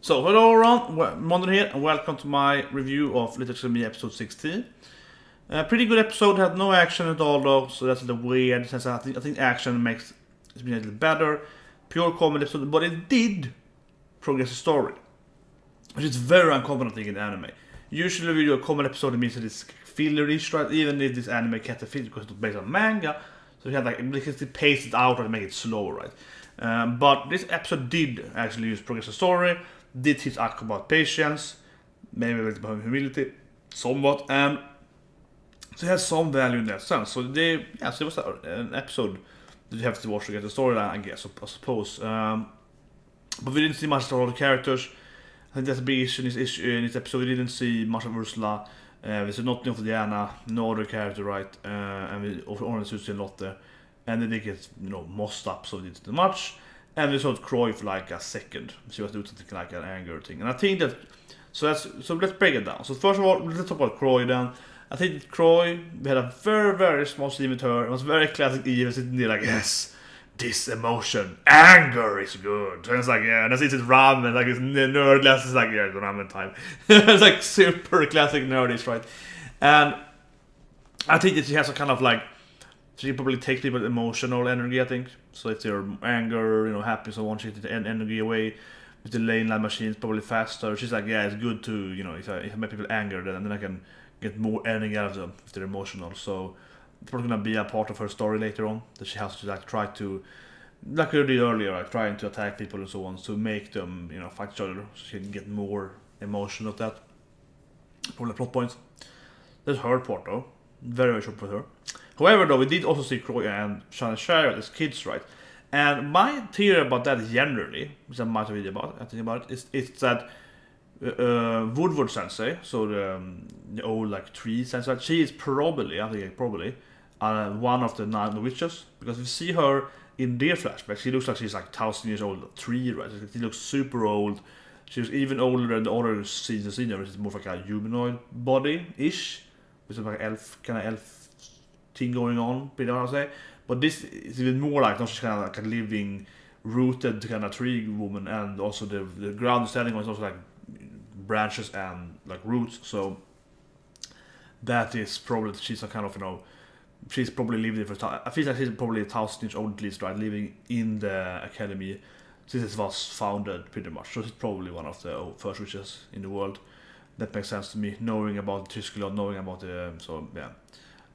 So, hello everyone, Mondon here, and welcome to my review of Little Witch Academia episode 16. Pretty good episode, had no action at all though, so that's a little weird, since I think action makes it a little better. Pure comedy episode, but it did progress the story, which is very uncommon I think in anime. Usually when you do a comedy episode, it means that it's filler-ish, right? Even if this anime can't fit because it's based on manga, so you have like, because they pace it out and make it slower, right? But this episode did actually use progress the story. Did teach Akko about patience, maybe a bit about humility, somewhat, and so it has some value in that sense. So it was an episode that you have to watch to get the storyline, I guess, I suppose. But we didn't see much of all the characters. I think that's a big issue in this episode. We didn't see much of Ursula. We saw nothing of Diana, no other character, right? And we only see Lotte, and then they get mossed up, so they didn't do much. And we saw Croy for like a second. She was doing something like an anger thing. And I think that so let's break it down. So first of all, let's talk about Croy then. I think that Croy, we had a very, very small scene with her. It was very classic Eve sitting there like, yes, this emotion, anger is good. And it's like, yeah, and I see it's ramen, like it's nerd glasses, like, yeah, it's ramen time. It's like super classic nerdish, right? And I think that she has a kind of like, she probably takes people's emotional energy, I think. So if they're anger, happy, so on, she takes the energy away. With the lane line machine, it's probably faster. She's like, yeah, it's good to, if I make people angry, then I can get more energy out of them if they're emotional. So it's probably gonna be a part of her story later on, that she has to like try to, like we did earlier, like trying to attack people and so on, to make them, fight each other, so she can get more emotion of that. Probably plot points. That's her part though. Very, very short for her. However, though, we did also see Croy and Shanna Shire as kids, right? And my theory about that generally, which I might have read about, I think about it, is that Woodward sensei, so the old like tree sensei, she is probably one of the 9 witches, because we see her in their flashbacks. She looks like she's like 1,000 years old, tree, right? She looks super old. She was even older than the other scenes I've seen her, which is more like a humanoid body-ish, which is like kind of elf thing going on, pretty hard to say. But this is even more like, she's kind of like a living, rooted kind of tree woman, and also the ground is standing on is also like branches and like roots. So that is probably she's a kind of she's probably living for time. I feel like she's probably 1,000 years old at least, right? Living in the academy since it was founded, pretty much. So she's probably one of the first witches in the world. That makes sense to me, knowing about Tyskland, knowing about the so yeah.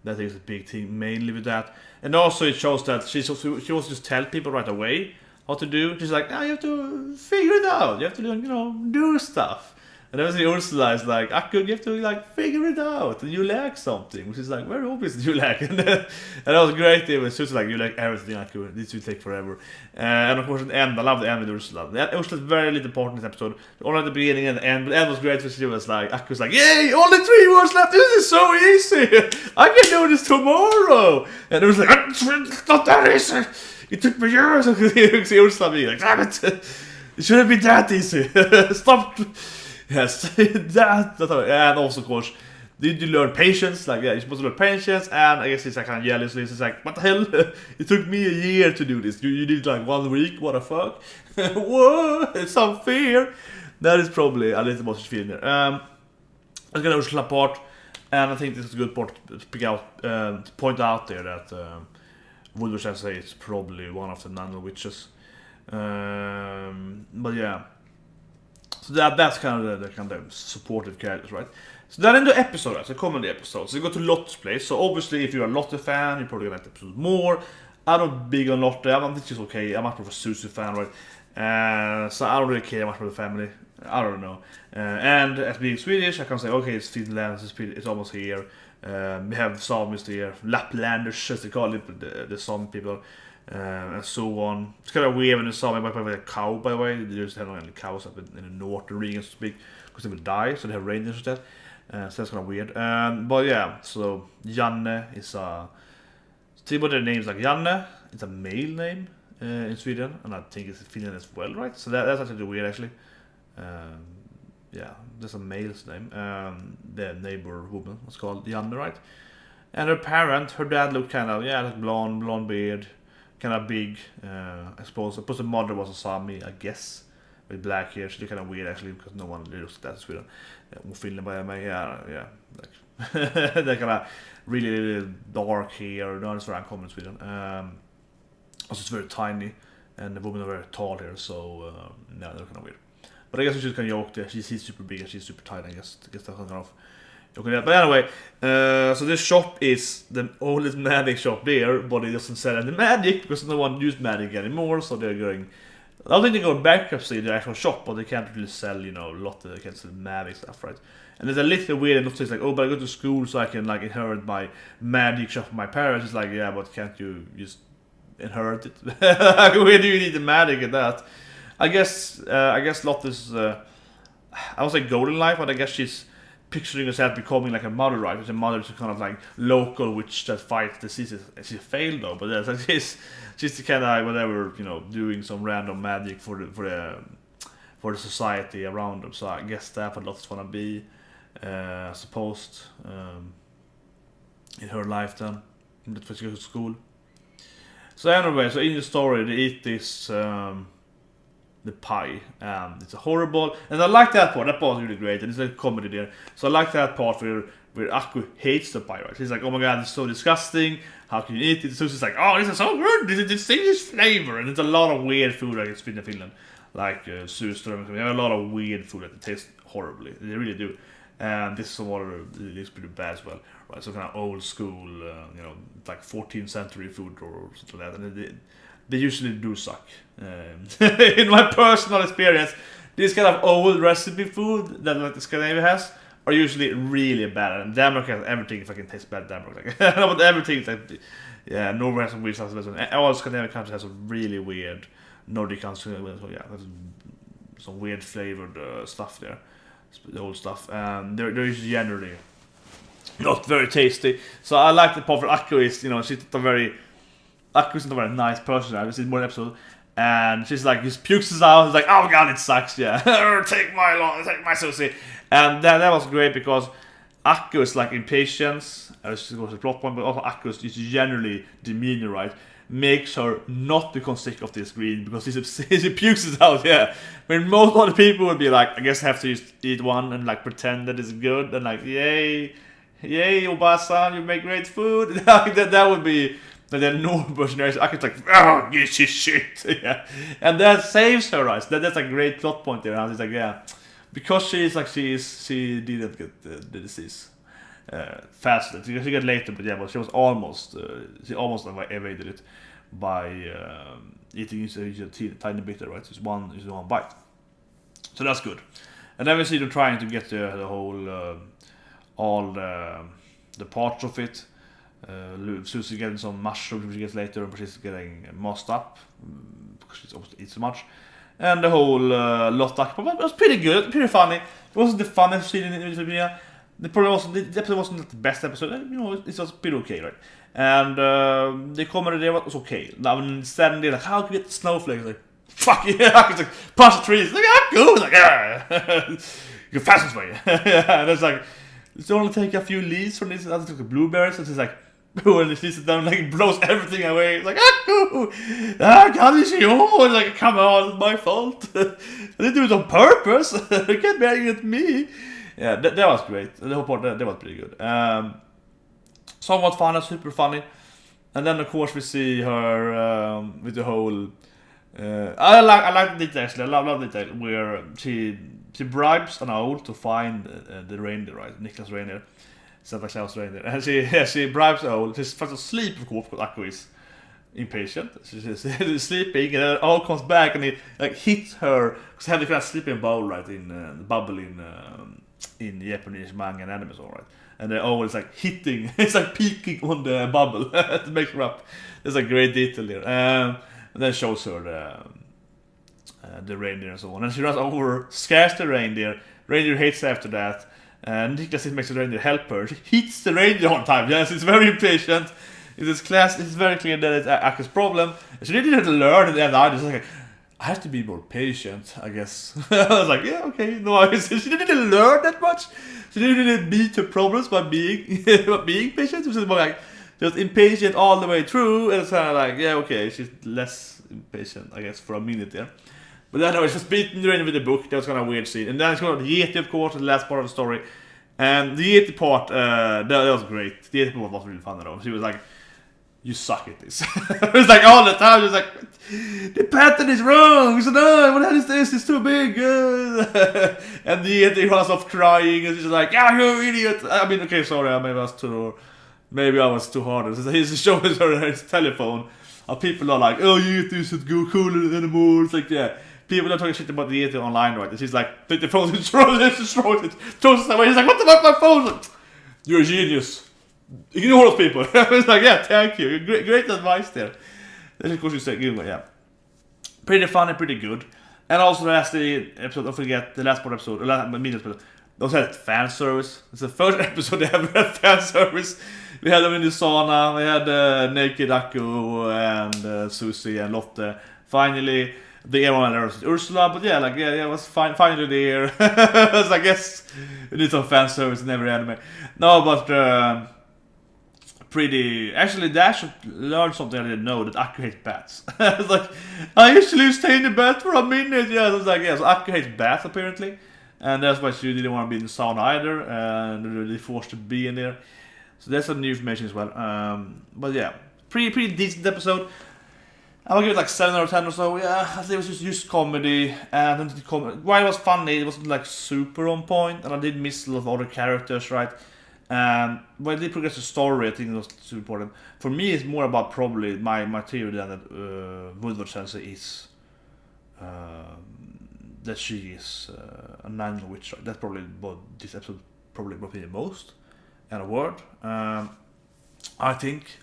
That is a big thing, mainly with that. And also it shows that she wants to just tell people right away how to do. She's like, you have to figure it out. You have to, do stuff. And then Ursula is like, Akko, you have to, figure it out. And you lack something. Which is like, very obvious that you lack. And that was great. It was just like, you lack everything, Akko. This will take forever. And of course, at the end, I love the end with Ursula. Ursula's very little part in this episode. Only at the beginning and the end. But the end was great because she was like, Akko's like, yay, only 3 words left. This is so easy. I can do this tomorrow. And Ursula's like, it's not that easy. It took me years. And you see Ursula being like, damn it. It shouldn't be that easy. Stop. Yes, that. And also, of course, did you learn patience? Like, yeah, you're supposed to learn patience, and I guess it's like kind of jealous. It's like, what the hell? It took me a year to do this. You did like 1 week. What the fuck? Whoa, it's unfair. That is probably a little bit feeling there. I'm gonna Ursula part, and I think this is a good part to pick out, to point out there that Woodward sensei is probably one of the nano witches. But yeah. So that's kind of the supportive characters, right? So then in the episode, it's a comedy episode. So you go to Lotte's place. So obviously, if you're a Lotte fan, you're probably gonna like the episode more. I'm not big on Lotte. I think she's okay. I'm much more of a Susie fan, right? So I don't really care much for the family. I don't know. And as being Swedish, I can say, okay, it's Finland. It's almost here. We have Samis here, Laplanders, as they call it, the Sami people. And so on. It's kind of weird when you saw me by a cow, by the way. They just have any cows up in the north, the region, so to speak, because they will die, so they have reindeers instead. So that's kind of weird. But yeah, so Janne is a. See what their names like. Janne, it's a male name in Sweden, and I think it's in Finland as well, right? So that's actually weird, actually. Yeah, that's a male's name. The neighbor woman was called Janne, right? And her dad looked kind of, like blonde beard. Kind of big, I suppose. The mother was a Sami, I guess. with black hair. She's kind of weird actually because no one looks at that in Sweden. Hon filmen bara med yeah, like they're kind of really dark hair. That's where I'm coming in Sweden. Also it's very tiny, and the women are very tall here, so they're kind of weird. But I guess we should kind of joke there. She's super big and she's super tiny. I guess that's kind of joking. But anyway, so this shop is the oldest magic shop there, but it doesn't sell any magic because no one uses magic anymore. So they're going. I don't think they go bankruptcy in the actual shop, but they can't really sell, a lot of they can't sell magic stuff, right? And there's a little weird notice like, oh, but I go to school so I can like inherit my magic shop from my parents. It's like, yeah, but can't you just inherit it? Where do you need the magic in that? I guess Lotte's I would say golden life, but I guess she's picturing herself becoming like a mother, right? Which a mother is kind of like local witch that fights diseases. She failed though, but that's like she's the kind of whatever, doing some random magic for the society around them. So I guess that's what Lotte's wanna be, supposed in her life then. That's why she goes to school. So anyway, so in the story they eat this the pie, it's a horrible, and I like that part. That part is really great, and it's a comedy there. So I like that part where Aku hates the pie, right? She's like, oh my god, it's so disgusting. How can you eat it? So she's like, oh, this is so good. This is distinguished flavor, and it's a lot of weird food like it's in Finland, like surströmming. We have a lot of weird food that tastes horribly. They really do. And this is some water is pretty bad as well, right? So kind of old school, like 14th century food or something like that. And they usually do suck. In my personal experience, this kind of old recipe food that like the Scandinavia has are usually really bad. And Denmark has everything fucking tastes bad. Denmark, like, but everything like, yeah, Norway has some weird stuff. All Scandinavian countries have some really weird Nordic countries. So yeah, there's some weird flavored stuff there. The old stuff. They're generally not very tasty. So I like the part for Akko is, she's not a very. Akko's not a very nice person. I've seen more episodes, and she's like, just pukes us out. It's like, oh my god, it sucks. Yeah, take my sushi. And that was great because Akko is like impatience. This was a plot point, but also Akko is generally demeanor, right? Makes her not become sick of this green because she pukes it out, yeah. When most other people would be like, I guess I have to just eat one and like pretend that it's good and like, yay, Obasan, you make great food. that would be the normal version. I could like, oh, this is shit, yeah. And that saves her, right? That's a great plot point there. And it's like, yeah, because she didn't get the disease. Faster. She got later, but she was almost evaded it by eating a tiny bit, right? It's one bite. So that's good. And then we see them trying to get the whole all the parts of it. Susie getting some mushrooms which she gets later, but she's getting mossed up because she's obviously eats so much. And the whole Lotta was pretty good, pretty funny. It wasn't the funniest scene in the video. The episode wasn't the best episode, it was pretty okay, right? And the comedy there was okay. Now when standing there like, how can you get snowflakes? Like, fuck yeah, it's like punch the trees, like go, like yeah, you fastest way. Yeah, and it's like it's only take a few leaves from this, other took the blueberries, and it's like when he sits down, like blows everything away. It's like God, is yours? Like come on, it's my fault. I didn't do it on purpose. You can't be angry at me. Yeah, that was great. The whole part that was pretty good. Somewhat funny, super funny. And then of course we see her with the whole. I like the detail actually. I love the detail where she bribes an owl to find the reindeer, right? Niklas reindeer, Santa Claus reindeer, and she bribes the owl. She's fast asleep, of course, because Akko is impatient. She's sleeping, and then the owl comes back and it like hits her because they have the kind of sleeping bowl, right? In the bubble in Japanese manga and anime, alright. And the owl is like hitting, it's like peeking on the bubble to make her up. There's a great detail there. And then shows her the reindeer and so on. And she runs over, scares the reindeer. Reindeer hates her after that. And Niklas makes the reindeer help her. She hits the reindeer on time. Yes, it's very impatient. It's very clear that it's Akko's problem. She didn't learn in the end. I just like, I have to be more patient, I guess. I was like, yeah, okay. No, she didn't learn that much. She didn't beat her problems by being patient. She was more like just impatient all the way through. And it's kind of like, yeah, okay, she's less impatient, I guess, for a minute there. But then I was just beating the rain with the book. That was kind of a weird scene. And then it's got the Yeti, of course, the last part of the story. And the Yeti part, that was great. The Yeti part was really fun though. She was like, you suck at this. It was like all the time, she was like, the pattern is wrong. So no, what the hell is this? It's too big. And the Yeti runs off crying, and she's like, yeah, you idiot. I mean, okay, sorry, maybe I was too hard. He's showing her his telephone. And people are like, oh, Yeti isn't cooler anymore. It's like, yeah. People are talking shit about the Yeti online, right? And she's like, take the phone and throws it away. He's like, what the fuck, my phone? Like, you're a genius. Ignore those people. It's like, yeah, thank you. Great advice there. That's of course you say, yeah. Pretty funny, pretty good. And also the last episode, don't forget, the last part episode, the last middle episode, they also had fan service. It's the first episode they ever had fan service. We had them in the sauna, we had Naked Akko and Susie and Lotte. Finally, the everyone there was Ursula, but yeah, it was finally there. So I guess we need some fan service in every anime. No, but pretty. Actually, Dash learned something I didn't know, that Akko hates bats. It's like, I usually stay in the bat for a minute. Yeah, so it's like, yeah, so Akko hates bats apparently. And that's why she didn't want to be in the sauna either, and they forced to be in there. So that's some new information as well. But yeah, pretty decent episode. I will give it like 7 out of 10 or so. Yeah, I think it was just comedy, and while it was funny, it wasn't like super on point, and I did miss a lot of other characters, right? But I did progress the story. I think it was super important. For me, it's more about probably my theory that woodward sensei is that she is a nine witch. Right? That's probably what this episode probably brought me the most. And a word, I think.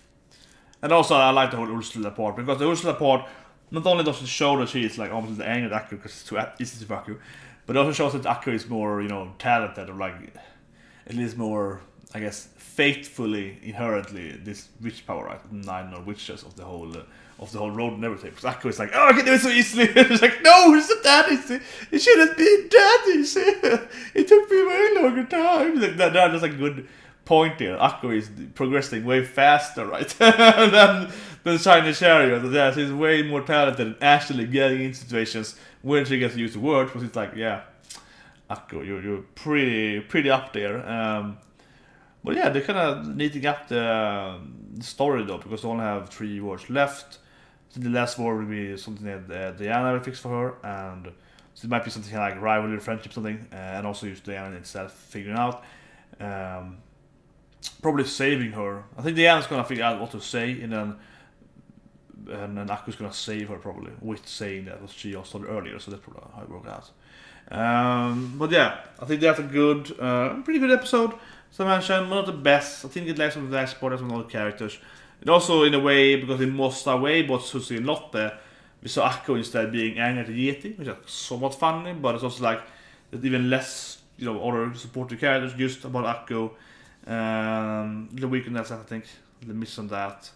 And also I like the whole Ursula part, because the Ursula part not only does it show that she is like almost the angry Akko because it's too easy to fuck you, but it also shows that Akko is more, talented, or like at least more, I guess, faithfully, inherently this witch power, right? 9 or witches of the whole road and everything. Because Akko is like, oh, I can do it so easily. It's like, no, it's not that easy. It shouldn't be that easy. It took me a very longer time. Like that's a good point here. Akko is progressing way faster, right? than Shiny Chariot. Yeah, she's way more talented and actually getting in situations when she gets to use the word. Because it's like, yeah, Akko, you're pretty up there. But yeah, they're kind of knitting up the story though, because they only have 3 words left. So the last word will be something that Diana will fix for her, and so it might be something like rivalry, friendship, something, and also use Diana itself figuring out. Probably saving her. I think Diana's gonna figure out what to say, and then Akko's gonna save her probably with saying that what she also told earlier. So that's probably how it worked out. But yeah, I think that's a good, pretty good episode. As I mentioned, one of the best. I think it lacks some of the last part, some other characters. And also in a way, because in most way, both Susie and Lotte, we saw Akko instead being angry at the Yeti, which is somewhat funny, but it's also like there's even less, other supportive characters just about Akko. The weakness, I think, the miss on that.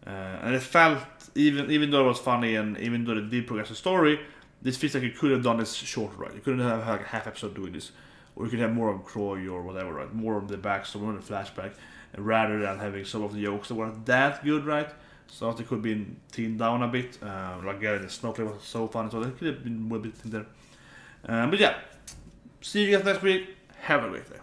And it felt, even though it was funny and even though it did progress the story, this feels like you could have done this shorter, right? You couldn't have like a half episode doing this. Or you could have more of Croy or whatever, right? More of the backstory, more of the flashback, rather than having some of the jokes that weren't that good, right? So it could have been toned down a bit. Like getting the snowflake was so funny, so it could have been more bit in there. But yeah, see you guys next week. Have a great day.